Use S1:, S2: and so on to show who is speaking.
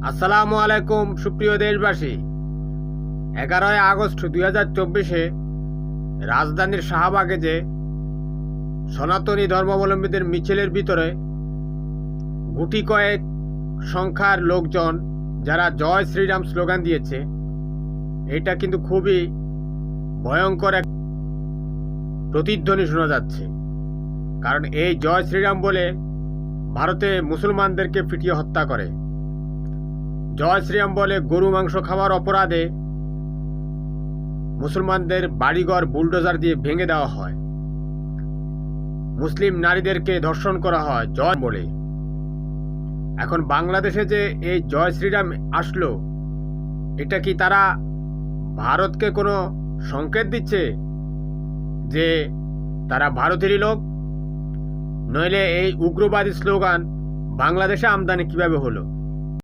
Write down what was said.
S1: আসসালামু আলাইকুম সুপ্রিয় দেশবাসী। 11ই আগস্ট 2024-এ রাজধানীর শাহবাগে যে সনাতনী ধর্মাবলম্বীদের মিছিলের ভিতরে গুটি কয়েক সংখ্যার লোকজন যারা জয় শ্রীরাম স্লোগান দিয়েছে, এটা কিন্তু খুবই ভয়ঙ্কর এক প্রতিধ্বনি শোনা যাচ্ছে। কারণ এই জয় শ্রীরাম বলে ভারতে মুসলমানদেরকে পিটিয়ে হত্যা করে, জয় শ্রীরাম বলে গরু মাংস খাওয়ার অপরাধে মুসলমানদের বাড়িঘর বুলডোজার দিয়ে ভেঙে দেওয়া হয়, মুসলিম নারীদেরকে ধর্ষণ করা হয় জয় বলে। এখন বাংলাদেশে যে এই জয় শ্রীরাম আসলো, এটা কি তারা ভারতকে কোনো সংকেত দিচ্ছে যে তারা ভারতেরই লোক? নইলে এই উগ্রবাদী স্লোগান বাংলাদেশে আমদানি কিভাবে হলো?